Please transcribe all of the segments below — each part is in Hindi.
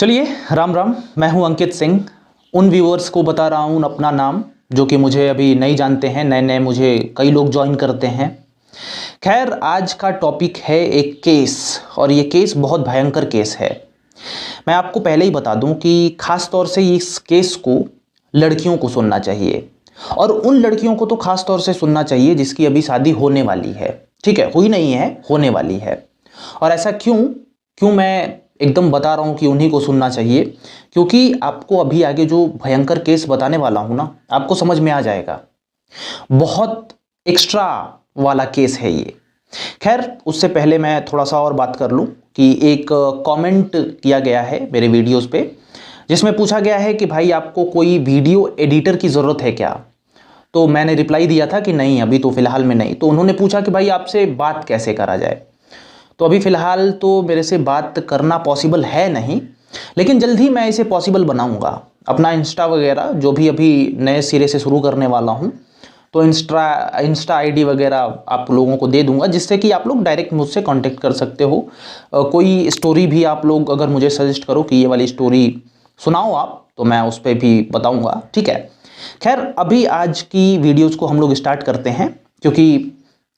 चलिए राम राम। मैं हूं अंकित सिंह। उन व्यूअर्स को बता रहा हूं अपना नाम जो कि मुझे अभी नहीं जानते हैं। नए नए मुझे कई लोग ज्वाइन करते हैं। खैर, आज का टॉपिक है एक केस, और ये केस बहुत भयंकर केस है। मैं आपको पहले ही बता दूं कि खास तौर से इस केस को लड़कियों को सुनना चाहिए, और उन लड़कियों को तो खास तौर से सुनना चाहिए जिसकी अभी शादी होने वाली है। ठीक है, हुई नहीं है, होने वाली है। और ऐसा क्यों क्यों मैं एकदम बता रहा हूं कि उन्हीं को सुनना चाहिए, क्योंकि आपको अभी आगे जो भयंकर केस बताने वाला हूं ना, आपको समझ में आ जाएगा। बहुत एक्स्ट्रा वाला केस है ये। खैर, उससे पहले मैं थोड़ा सा और बात कर लूं कि एक कमेंट किया गया है मेरे वीडियोस पे, जिसमें पूछा गया है कि भाई आपको कोई वीडियो एडिटर की ज़रूरत है क्या। तो मैंने रिप्लाई दिया था कि नहीं, अभी तो फिलहाल में नहीं। तो उन्होंने पूछा कि भाई आपसे बात कैसे करा जाए। तो अभी फ़िलहाल तो मेरे से बात करना पॉसिबल है नहीं, लेकिन जल्द ही मैं इसे पॉसिबल बनाऊंगा। अपना इंस्टा वगैरह जो भी अभी नए सिरे से शुरू करने वाला हूं, तो इंस्टा आईडी वगैरह आप लोगों को दे दूंगा, जिससे कि आप लोग डायरेक्ट मुझसे कांटेक्ट कर सकते हो। कोई स्टोरी भी आप लोग अगर मुझे सजेस्ट करो कि ये वाली स्टोरी सुनाओ आप, तो मैं उस पर भी बताऊँगा। ठीक है। खैर, अभी आज की वीडियोज़ को हम लोग स्टार्ट करते हैं, क्योंकि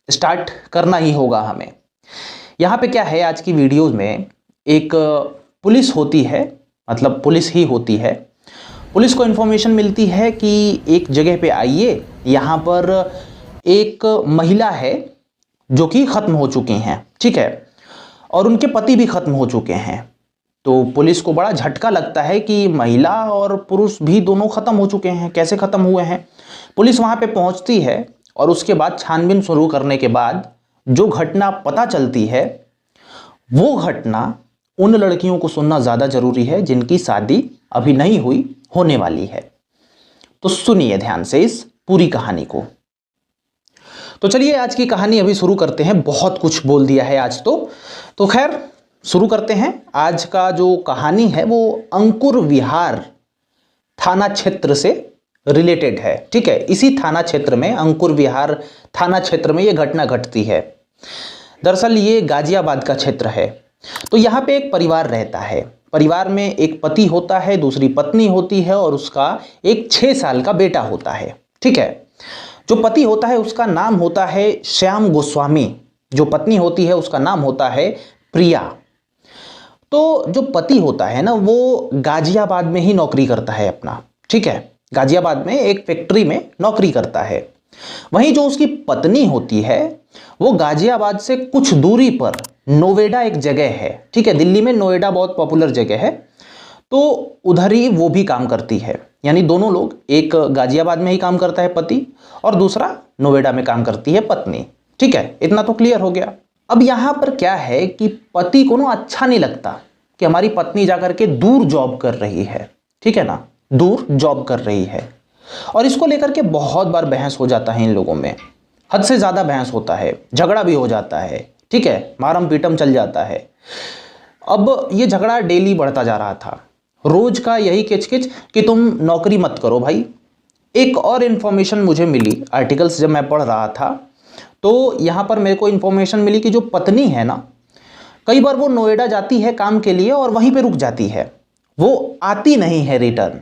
स्टार्ट करना ही होगा हमें। यहाँ पे क्या है, आज की वीडियोस में एक पुलिस होती है, मतलब पुलिस ही होती है। पुलिस को इन्फॉर्मेशन मिलती है कि एक जगह पे आइए, यहाँ पर एक महिला है जो कि ख़त्म हो चुकी हैं। ठीक है, और उनके पति भी ख़त्म हो चुके हैं। तो पुलिस को बड़ा झटका लगता है कि महिला और पुरुष भी दोनों ख़त्म हो चुके हैं, कैसे ख़त्म हुए हैं। पुलिस वहाँ पे पहुँचती है, और उसके बाद छानबीन शुरू करने के बाद जो घटना पता चलती है, वो घटना उन लड़कियों को सुनना ज़्यादा ज़रूरी है जिनकी शादी अभी नहीं हुई, होने वाली है। तो सुनिए ध्यान से इस पूरी कहानी को। तो चलिए आज की कहानी अभी शुरू करते हैं। बहुत कुछ बोल दिया है आज तो खैर शुरू करते हैं। आज का जो कहानी है वो अंकुर विहार थाना क्षेत्र से रिलेटेड है। ठीक है, इसी थाना क्षेत्र में, अंकुर विहार थाना क्षेत्र में ये घटना घटती है। दरअसल ये गाजियाबाद का क्षेत्र है। तो यहाँ पे एक परिवार रहता है। परिवार में एक पति होता है, दूसरी पत्नी होती है, और उसका एक 6 साल का बेटा होता है। ठीक है, जो पति होता है उसका नाम होता है श्याम गोस्वामी, जो पत्नी होती है उसका नाम होता है प्रिया। तो जो पति होता है ना, वो गाजियाबाद में ही नौकरी करता है अपना। ठीक है, गाजियाबाद में एक फैक्ट्री में नौकरी करता है। वहीं जो उसकी पत्नी होती है वो गाजियाबाद से कुछ दूरी पर नोएडा एक जगह है। ठीक है, दिल्ली में नोएडा बहुत पॉपुलर जगह है, तो उधर ही वो भी काम करती है। यानी दोनों लोग, एक गाजियाबाद में ही काम करता है पति, और दूसरा नोएडा में काम करती है पत्नी। ठीक है, इतना तो क्लियर हो गया। अब यहाँ पर क्या है कि पति को ना अच्छा नहीं लगता कि हमारी पत्नी जाकर के दूर जॉब कर रही है। ठीक है ना, दूर जॉब कर रही है, और इसको लेकर के बहुत बार बहस हो जाता है इन लोगों में। हद से ज़्यादा बहस होता है, झगड़ा भी हो जाता है। ठीक है, मारम पीटम चल जाता है। अब ये झगड़ा डेली बढ़ता जा रहा था, रोज का यही किचकिच कि तुम नौकरी मत करो भाई। एक और इन्फॉर्मेशन मुझे मिली, आर्टिकल्स जब मैं पढ़ रहा था तो यहाँ पर मेरे को इन्फॉर्मेशन मिली कि जो पत्नी है ना, कई बार वो नोएडा जाती है काम के लिए और वहीं पे रुक जाती है, वो आती नहीं है रिटर्न।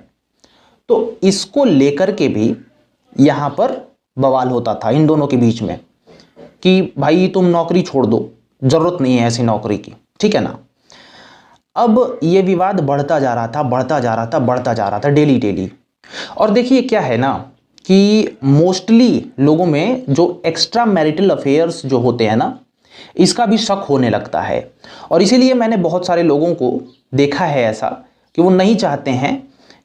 तो इसको लेकर के भी यहाँ पर बवाल होता था इन दोनों के बीच में कि भाई तुम नौकरी छोड़ दो, जरूरत नहीं है ऐसी नौकरी की। ठीक है ना। अब ये विवाद बढ़ता जा रहा था, बढ़ता जा रहा था, बढ़ता जा रहा था डेली डेली। और देखिए क्या है ना कि मोस्टली लोगों में जो एक्स्ट्रा मैरिटल अफेयर्स जो होते हैं ना, इसका भी शक होने लगता है। और इसीलिए मैंने बहुत सारे लोगों को देखा है ऐसा कि वो नहीं चाहते हैं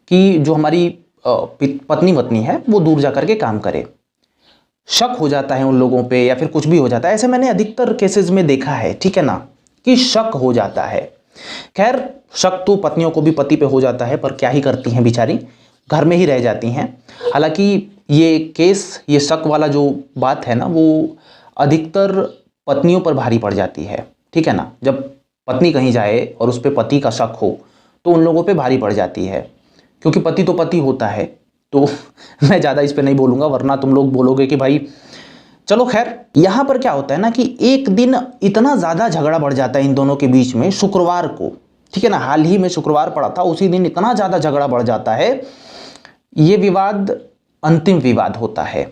कि जो हमारी पत्नी है वो दूर जा कर के काम करे। शक हो जाता है उन लोगों पे, या फिर कुछ भी हो जाता है। ऐसे मैंने अधिकतर केसेस में देखा है। ठीक है ना, कि शक हो जाता है। खैर, शक तो पत्नियों को भी पति पे हो जाता है, पर क्या ही करती हैं बेचारी, घर में ही रह जाती हैं। हालांकि ये केस, ये शक वाला जो बात है ना, वो अधिकतर पत्नियों पर भारी पड़ जाती है। ठीक है ना, जब पत्नी कहीं जाए और उस पर पति का शक हो तो उन लोगों पे भारी पड़ जाती है, क्योंकि पति तो पति होता है। तो मैं ज़्यादा इस पे नहीं बोलूँगा, वरना तुम लोग बोलोगे कि भाई चलो। खैर, यहाँ पर क्या होता है ना कि एक दिन इतना ज़्यादा झगड़ा बढ़ जाता है इन दोनों के बीच में, शुक्रवार को। ठीक है ना। हाल ही में शुक्रवार पड़ा था, उसी दिन इतना ज़्यादा झगड़ा बढ़ जाता है, ये विवाद अंतिम विवाद होता है।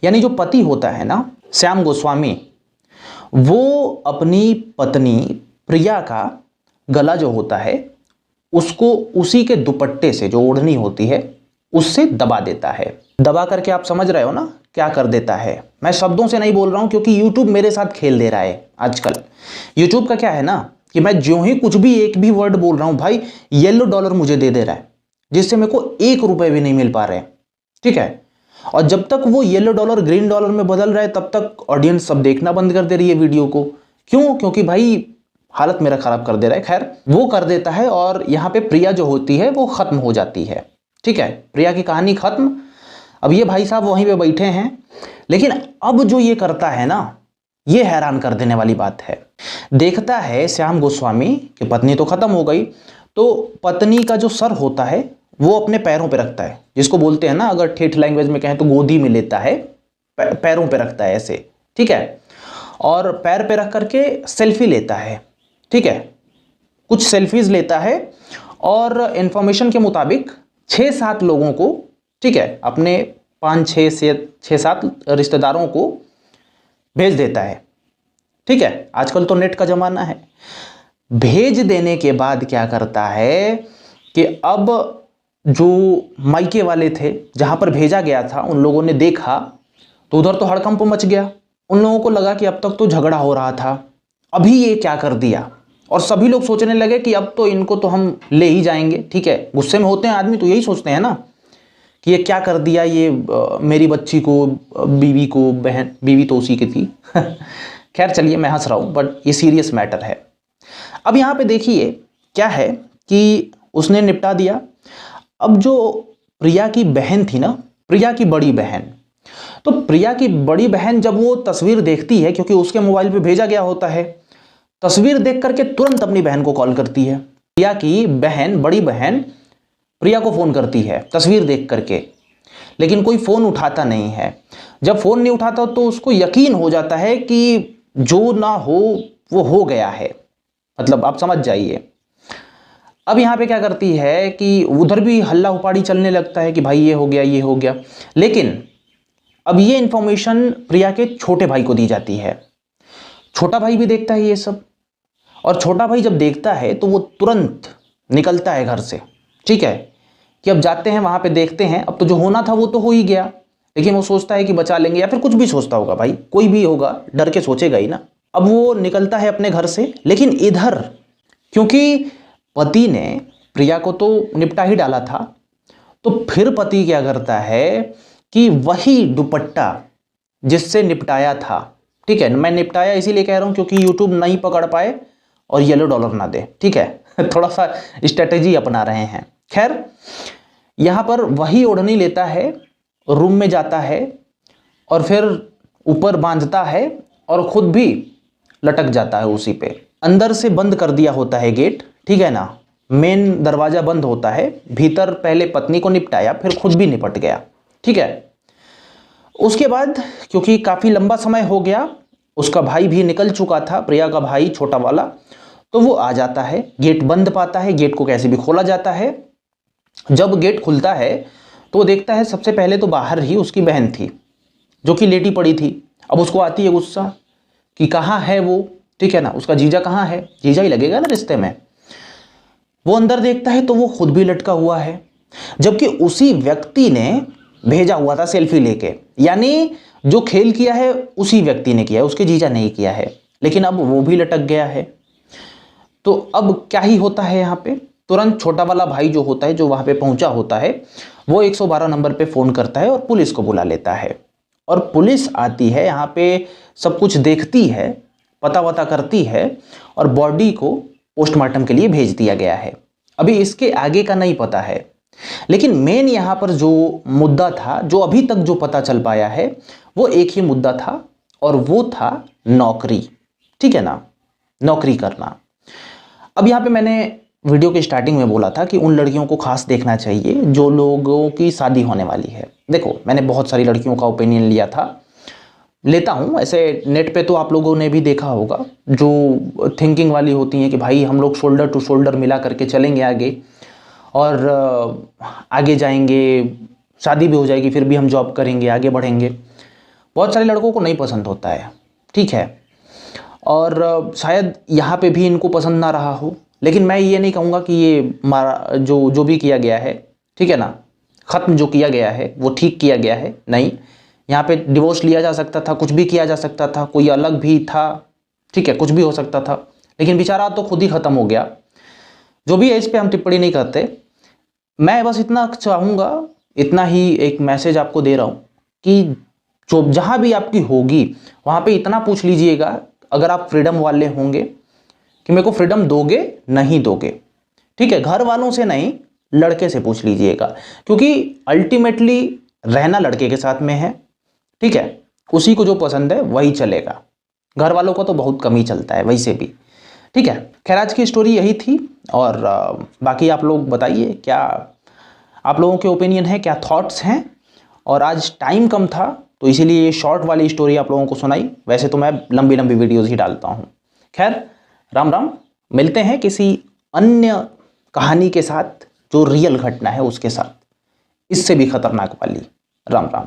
यानी जो पति होता है ना, श्याम गोस्वामी, वो अपनी पत्नी प्रिया का गला जो होता है उसको उसी के दुपट्टे से, जो ओढ़नी होती है, उससे दबा देता है। दबा करके आप समझ रहे हो ना क्या कर देता है। मैं शब्दों से नहीं बोल रहा हूं क्योंकि YouTube मेरे साथ खेल दे रहा है आजकल। YouTube का क्या है ना कि मैं ज्यों ही कुछ भी एक भी वर्ड बोल रहा हूं भाई, येलो डॉलर मुझे दे रहा है, जिससे मेरे को 1 रुपए भी नहीं मिल पा रहे हैं। ठीक है। और जब तक वो येलो डॉलर ग्रीन डॉलर में बदल रहा है तब तक ऑडियंस सब देखना बंद कर दे रही है वीडियो को। क्यों? क्योंकि भाई हालत मेरा खराब कर दे रहा है। खैर, वो कर देता है और यहाँ पे प्रिया जो होती है वो खत्म हो जाती है। ठीक है, प्रिया की कहानी खत्म। अब ये भाई साहब वहीं पे बैठे हैं, लेकिन अब जो ये करता है ना, ये हैरान कर देने वाली बात है। देखता है श्याम गोस्वामी कि पत्नी तो खत्म हो गई, तो पत्नी का जो सर होता है वो अपने पैरों पे रखता है, जिसको बोलते हैं ना, अगर ठेठ लैंग्वेज में कहें तो गोदी में लेता है, पैरों पे रखता है ऐसे। ठीक है। और पैर पे रख करके सेल्फी लेता है। ठीक है, कुछ सेल्फीज लेता है और इंफॉर्मेशन के मुताबिक 6-7 लोगों को, ठीक है, अपने 5-6 से 6-7 रिश्तेदारों को भेज देता है। ठीक है, आजकल तो नेट का ज़माना है। भेज देने के बाद क्या करता है कि अब जो मायके वाले थे जहाँ पर भेजा गया था, उन लोगों ने देखा तो उधर तो हड़कंप मच गया। उन लोगों को लगा कि अब तक तो झगड़ा हो रहा था, अभी ये क्या कर दिया। और सभी लोग सोचने लगे कि अब तो इनको तो हम ले ही जाएंगे। ठीक है, गुस्से में होते हैं आदमी तो यही सोचते हैं ना कि ये क्या कर दिया, ये मेरी बच्ची को, बीवी को, बहन, बीवी तो उसी की थी। खैर चलिए, मैं हंस रहा हूँ, बट ये सीरियस मैटर है। अब यहाँ पे देखिए क्या है कि उसने निपटा दिया। अब जो प्रिया की बहन थी ना, प्रिया की बड़ी बहन, तो प्रिया की बड़ी बहन जब वो तस्वीर देखती है, क्योंकि उसके मोबाइल पे भेजा गया होता है, तस्वीर देख करके तुरंत अपनी बहन को कॉल करती है। प्रिया की बहन, बड़ी बहन प्रिया को फोन करती है तस्वीर देख करके, लेकिन कोई फोन उठाता नहीं है। जब फोन नहीं उठाता तो उसको यकीन हो जाता है कि जो ना हो वो हो गया है, मतलब आप समझ जाइए। अब यहाँ पे क्या करती है कि उधर भी हल्ला उपाड़ी चलने लगता है कि भाई ये हो गया, ये हो गया। लेकिन अब ये इंफॉर्मेशन प्रिया के छोटे भाई को दी जाती है। छोटा भाई भी देखता है ये सब, और छोटा भाई जब देखता है तो वो तुरंत निकलता है घर से। ठीक है, कि अब जाते हैं वहां पे, देखते हैं। अब तो जो होना था वो तो हो ही गया, लेकिन वो सोचता है कि बचा लेंगे, या फिर कुछ भी सोचता होगा भाई, कोई भी होगा डर के सोचेगा ही ना। अब वो निकलता है अपने घर से, लेकिन इधर क्योंकि पति ने प्रिया को तो निपटा ही डाला था, तो फिर पति क्या करता है कि वही दुपट्टा जिससे निपटाया था, ठीक है, मैं निपटाया इसीलिए कह रहा हूं क्योंकि यूट्यूब नहीं पकड़ पाए और येलो डॉलर ना दे। ठीक है, थोड़ा सा स्ट्रेटेजी अपना रहे हैं। खैर, यहां पर वही ओढ़नी लेता है, रूम में जाता है और फिर ऊपर बांधता है और खुद भी लटक जाता है उसी पे। अंदर से बंद कर दिया होता है गेट, ठीक है ना, मेन दरवाजा बंद होता है। भीतर पहले पत्नी को निपटाया, फिर खुद भी निपट गया। ठीक है, उसके बाद क्योंकि काफी लंबा समय हो गया, उसका भाई भी निकल चुका था, प्रिया का भाई छोटा वाला, तो वो आ जाता है, गेट बंद पाता है, गेट को कैसे भी खोला जाता है। जब गेट खुलता है तो वो देखता है सबसे पहले तो बाहर ही उसकी बहन थी जो कि लेटी पड़ी थी। अब उसको आती है गुस्सा कि कहाँ है वो, ठीक है ना, उसका जीजा कहाँ है, जीजा ही लगेगा ना रिश्ते में। वो अंदर देखता है तो वो खुद भी लटका हुआ है, जबकि उसी व्यक्ति ने भेजा हुआ था सेल्फी लेके। यानी जो खेल किया है उसी व्यक्ति ने किया है, उसके जीजा नहीं किया है, लेकिन अब वो भी लटक गया है। तो अब क्या ही होता है यहाँ पे, तुरंत छोटा वाला भाई जो होता है, जो वहां पे पहुंचा होता है, वो 112 नंबर पे फोन करता है और पुलिस को बुला लेता है। और पुलिस आती है, यहाँ पे सब कुछ देखती है, पता वता करती है और बॉडी को पोस्टमार्टम के लिए भेज दिया गया है। अभी इसके आगे का नहीं पता है, लेकिन मेन यहाँ पर जो मुद्दा था, जो अभी तक जो पता चल पाया है, वो एक ही मुद्दा था और वो था नौकरी। ठीक है ना, नौकरी करना। अब यहाँ पे मैंने वीडियो के स्टार्टिंग में बोला था कि उन लड़कियों को खास देखना चाहिए जो लोगों की शादी होने वाली है। देखो, मैंने बहुत सारी लड़कियों का ओपिनियन लिया था, लेता हूँ। ऐसे नेट पे तो आप लोगों ने भी देखा होगा, जो थिंकिंग वाली होती हैं कि भाई हम लोग शोल्डर टू शोल्डर मिला करके चलेंगे आगे, और आगे जाएंगे, शादी भी हो जाएगी, फिर भी हम जॉब करेंगे, आगे बढ़ेंगे। बहुत सारे लड़कों को नहीं पसंद होता है, ठीक है, और शायद यहाँ पे भी इनको पसंद ना रहा हो। लेकिन मैं ये नहीं कहूँगा कि ये मारा जो भी किया गया है, ठीक है ना, ख़त्म जो किया गया है वो ठीक किया गया है, नहीं। यहाँ पे डिवोर्स लिया जा सकता था, कुछ भी किया जा सकता था, कोई अलग भी था, ठीक है, कुछ भी हो सकता था, लेकिन बेचारा तो खुद ही ख़त्म हो गया। जो भी है, इस पर हम टिप्पणी नहीं करते। मैं बस इतना चाहूँगा, इतना ही एक मैसेज आपको दे रहा हूँ कि जो जहाँ भी आपकी होगी वहाँ पे इतना पूछ लीजिएगा, अगर आप फ्रीडम वाले होंगे, कि मेरे को फ्रीडम दोगे नहीं दोगे, ठीक है। घर वालों से नहीं, लड़के से पूछ लीजिएगा, क्योंकि अल्टीमेटली रहना लड़के के साथ में है, ठीक है। उसी को जो पसंद है वही चलेगा, घर वालों का तो बहुत कम ही चलता है वैसे भी, ठीक है। खैर, आज की स्टोरी यही थी, और बाकी आप लोग बताइए क्या आप लोगों के ओपिनियन है, क्या थॉट्स हैं। और आज टाइम कम था तो इसीलिए ये शॉर्ट वाली स्टोरी आप लोगों को सुनाई, वैसे तो मैं लंबी लंबी वीडियोज़ ही डालता हूँ। खैर, राम राम, मिलते हैं किसी अन्य कहानी के साथ, जो रियल घटना है उसके साथ, इससे भी खतरनाक वाली। राम राम।